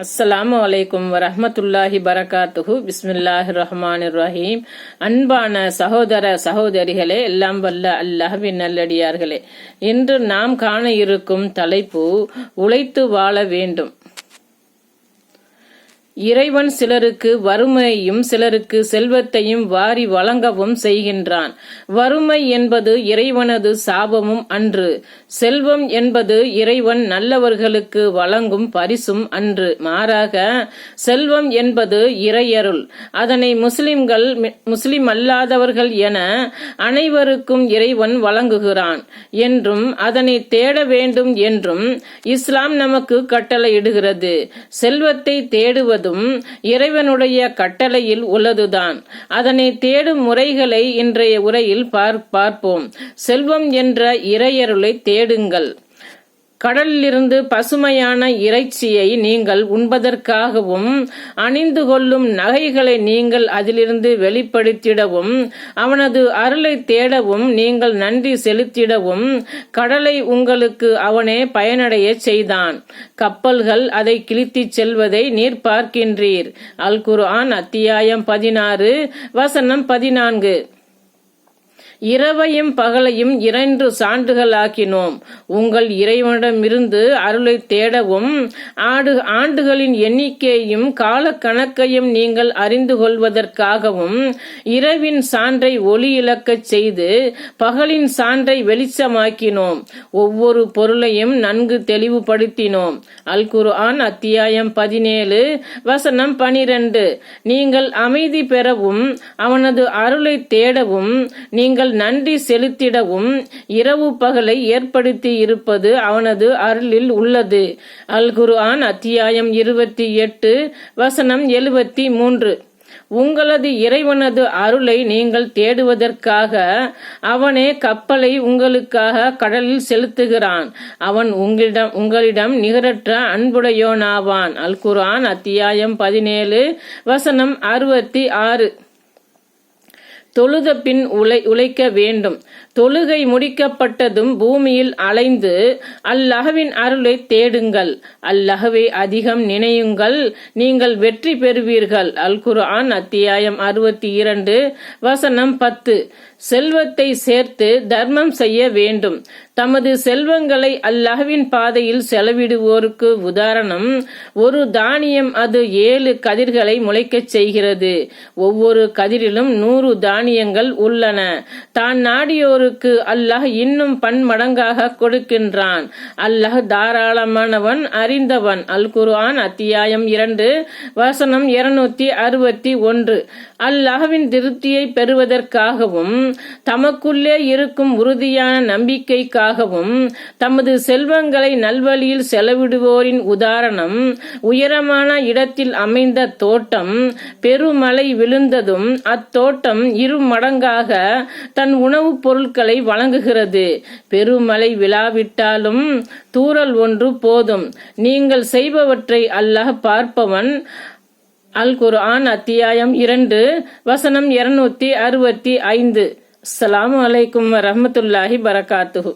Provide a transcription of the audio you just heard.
அஸ்ஸலாமு அலைக்கும் வரஹ்மத்துல்லாஹி பரகாத்துஹு. பிஸ்மில்லாஹிர் ரஹ்மானிர் ரஹீம். அன்பான சகோதர சகோதரிகளே, எல்லாம் வல்ல அல்லாஹ்வின் நல்லடியார்களே, இன்று நாம் காண இருக்கும் தலைப்பு உழைத்து வாழ வேண்டும். இறைவன் சிலருக்கு வறுமையையும் சிலருக்கு செல்வத்தையும் வாரி வழங்கவும் செய்கின்றான். வறுமை என்பது இறைவனது சாபமும் அன்று, செல்வம் என்பது இறைவன் நல்லவர்களுக்கு வழங்கும் பரிசும் அன்று. மாறாக செல்வம் என்பது இறையருள். அதனை முஸ்லிம் அல்லாதவர்கள் என அனைவருக்கும் இறைவன் வழங்குகிறான் என்றும் அதனை தேட வேண்டும் என்றும் இஸ்லாம் நமக்கு கட்டளையிடுகிறது. செல்வத்தை தேடுவது இறைவனுடைய கட்டளையில் உள்ளதுதான். அதனை தேடும் முறைகளை இன்றைய உரையில் பார்ப்போம். செல்வம் என்ற இறையருளை தேடுங்கள். கடலிலிருந்து பசுமையான இறைச்சியை நீங்கள் உண்பதற்காகவும் அணிந்து கொள்ளும் நகைகளை நீங்கள் அதிலிருந்து வெளிப்படுத்திடவும் அவனது அருளை தேடவும் நீங்கள் நன்றி செலுத்திடவும் கடலை உங்களுக்கு அவனே பயனடைய செய்தான். கப்பல்கள் அதை கிழித்துச் செல்வதை நீர் பார்க்கின்றீர். அல் குர்ஆன் அத்தியாயம் 16 வசனம் 14. இரவையும் பகலையும் 2 சான்றுகளாக்கினோம். உங்கள் இறைவனிடமிருந்து அருளை தேடவும் ஆண்டுகளின் எண்ணிக்கையும் கால கணக்கையும் நீங்கள் அறிந்து கொள்வதற்காகவும் இரவின் சான்றை ஒளி இழக்கச் செய்து பகலின் சான்றை வெளிச்சமாக்கினோம். ஒவ்வொரு பொருளையும் நன்கு தெளிவுபடுத்தினோம். அல் குர்ஆன் அத்தியாயம் 17 வசனம் 12. நீங்கள் அமைதி பெறவும் அவனது அருளை தேடவும் நீங்கள் நன்றி செலுத்திடவும் இரவு பகலை ஏற்படுத்தி இருப்பது அவனது அருளில் உள்ளது. அல் குர்ஆன் அத்தியாயம் 28 வசனம் 73. உங்களது இறைவனது அருளை நீங்கள் தேடுவதற்காக அவனே கப்பலை உங்களுக்காக கடலில் செலுத்துகிறான். அவன் உங்களிடம் நிகரற்ற அன்புடையோனாவான். அல் குர்ஆன் அத்தியாயம் 17 வசனம் 66. தொழுத பின் உழைக்க வேண்டும். தொழுகை முடிக்கப்பட்டதும் பூமியில் அலைந்து அல்லாஹ்வின் அருளை தேடுங்கள். அல்லாஹ்வை அதிகம் நினையுங்கள், நீங்கள் வெற்றி பெறுவீர்கள். அல் குர்ஆன் அத்தியாயம் 62 வசனம் 10. செல்வத்தை சேர்த்து தர்மம் செய்ய வேண்டும். தமது செல்வங்களை அல்லாஹ்வின் பாதையில் செலவிடுவோருக்கு உதாரணம் ஒரு தானியம். அது 7 கதிர்களை முளைக்கச் செய்கிறது. ஒவ்வொரு கதிரிலும் 100 தானியங்கள் உள்ளன. தான் நாடியோருக்கு அல்லாஹ் இன்னும் பன்மடங்காக கொடுக்கின்றான். அல்லாஹ் தாராளமானவன், அறிந்தவன். அல் குர்ஆன் அத்தியாயம் 2 வசனம் 261. அல்லாஹ்வின் திருப்தியை பெறுவதற்காகவும் தமக்குள்ளே இருக்கும் உறுதியான நம்பிக்கைக்காகவும் தமது செல்வங்களை நல்வழியில் செலவிடுவோரின் உதாரணம் உயரமான இடத்தில் அமைந்த தோட்டம். பெருமழை விழுந்ததும் அத்தோட்டம் 2 மடங்காக தன் உணவுப் பொருட்களை வழங்குகிறது. பெருமழை விழாவிட்டாலும் தூறல் ஒன்று போதும். நீங்கள் செய்பவற்றை அல்லாஹ் பார்ப்பவன். அல் குர்ஆன் அத்தியாயம் 2 வசனம் 265. அஸ்ஸலாமு அலைக்கும் வரஹ்மத்துல்லாஹி பரகாத்துஹு.